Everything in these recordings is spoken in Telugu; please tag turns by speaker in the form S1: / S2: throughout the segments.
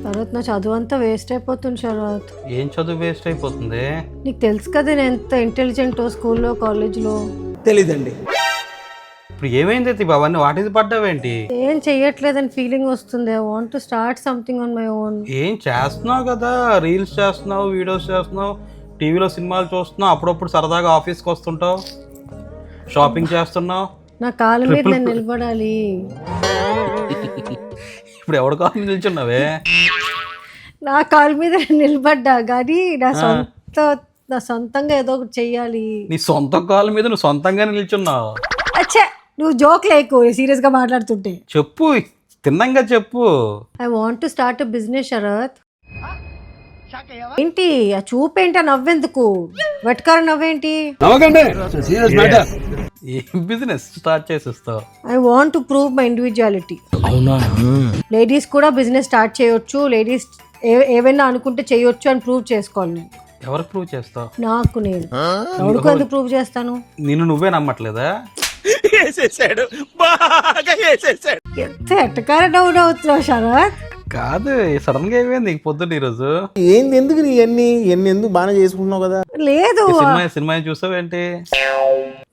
S1: శరత్ నా చదువు అంతా వేస్ట్ అయిపోతుంది శరత్.
S2: ఏం చదువు వేస్ట్ అయిపోతుంది?
S1: నీకు తెలుసు కదా నేను ఎంత ఇంటెలిజెంటో స్కూల్లో కాలేజ్లో.
S3: తెలీదండి.
S2: ఇప్పుడు ఏమైంది అయితే అవన్నీ వాటిది పడ్డావేంటి?
S1: ఏం చెయ్యట్లేదని ఫీలింగ్ వస్తుంది. I want to start something on my own.
S2: ఏం చేస్తున్నావు కదా, రీల్స్ చేస్తున్నావు, వీడియోస్ చేస్తున్నావు, టీవీలో సినిమాలు చూస్తున్నావు, అప్పుడప్పుడు సరదాగా ఆఫీస్కి వస్తుంటావు, షాపింగ్ చేస్తున్నావు.
S1: నా కాళ్ళ మీద నేను నిలబడాలి.
S2: ఇప్పుడు ఎవరి కాలం మీద నిల్చున్నావే?
S1: నా కాళ్ళ మీద నేను నిలబడ్డా కానీ నా సొంతంగా ఏదో ఒకటి చెయ్యాలి.
S2: నీ సొంత కాళ్ళ మీద నువ్వు సొంతంగా నిల్చున్నావు.
S1: అచ్చా నువ్వు జోక్ లేకు, సీరియస్ గా మాట్లాడుతుంటే.
S2: చెప్పు, తిన్నంగా చెప్పు.
S1: I want to start a business Sharath. ఏంటి ఆ చూపేంటి, ఆ నవ్వెందుకు? వెట్కార నవ్వేంటి?
S2: ఏం బిజినెస్ స్టార్ట్ చేసిస్తావు?
S1: I want to prove my individuality. Ladies కూడా బిజినెస్ స్టార్ట్ చేయొచ్చు, లేడీస్ ఏవైనా అనుకుంటే చేయొచ్చు అని ప్రూవ్ చేసుకోవాలి. నేను
S2: ఎవరికి ప్రూవ్ చేస్తావు?
S1: నాకు నేను. ఎవరికి ఎందుకు ప్రూవ్ చేస్తాను?
S2: నిన్ను నువ్వే నమ్మట్లేదా?
S1: ఎంత ఎట్టకార డౌన్ అవుతున్నావు శరత్.
S2: కాదు, సడన్ గా ఏమైంది నీకు పొద్దున్న ఈరోజు?
S3: ఏంది ఎందుకు నీ ఎన్ని ఎందుకు బాగానే చేసుకుంటున్నావు కదా?
S1: లేదు,
S2: సినిమా చూసావేంటి?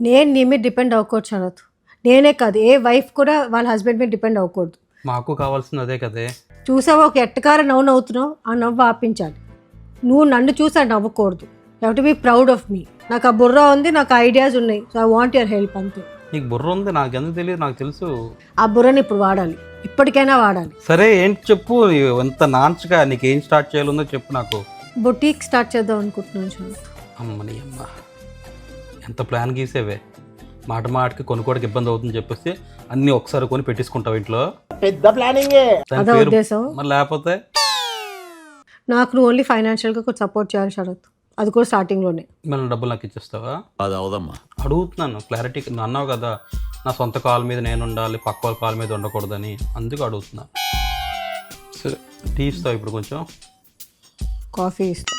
S1: నేను నీ మీద డిపెండ్ అవ్వకూడదు శరత్. నేనే కాదు, ఏ వైఫ్ కూడా వాళ్ళ హస్బెండ్ మీద డిపెండ్ అవ్వకూడదు.
S2: మాకు కావాల్సింది అదే కదే.
S1: చూసావా ఒక ఎట్టకార నవ్వు నవ్వుతున్నావు, ఆ నవ్వు ఆపించాలి. నువ్వు నన్ను చూసి ఆ నవ్వకూడదు. You have to be proud of me. నాకు ఆ బుర్ర ఉంది, నాకు ఐడియాస్ ఉన్నాయి. So I want your help అంతే.
S2: నీకు బుర్ర ఉంది, నాకు ఎందుకు తెలియదు? నాకు తెలుసు.
S1: ఆ బుర్రని ఇప్పుడు వాడాలి, ఇప్పటికైనా వాడాలి.
S2: సరే ఏంటి చెప్పు, ఎంత నాన్స్గా నీకు ఏం స్టార్ట్ చేయాలందో చెప్పు నాకు.
S1: బొటీక్ స్టార్ట్ చేద్దాం అనుకుంటున్నాను శరత్.
S2: అమ్మని అమ్మ, ఎంత ప్లాన్ గీసేవే. మాట మాటకి కొనుక్కోడికి ఇబ్బంది అవుతుందని చెప్పేసి అన్నీ ఒకసారి కొని పెట్టించుకుంటావు ఇంట్లో.
S3: పెద్ద ప్లానింగే.
S1: అదే ఉద్దేశం.
S2: మరి లేకపోతే
S1: నాకు నువ్వు ఓన్లీ ఫైనాన్షియల్గా కొంచెం సపోర్ట్ చేయాలి శరత్. అది కూడా స్టార్టింగ్లోనే.
S2: మళ్ళీ డబ్బులు నాకు ఇచ్చేస్తావా?
S4: అది అవదమ్మా.
S2: అడుగుతున్నాను క్లారిటీ. నువ్వు అన్నావు కదా నా సొంత కాళ్ళ మీద నేను ఉండాలి, పక్క వాళ్ళ కాళ్ళ మీద ఉండకూడదని, అందుకు అడుగుతున్నా. సరే టీ ఇస్తావు ఇప్పుడు కొంచెం?
S1: కాఫీ ఇస్తా.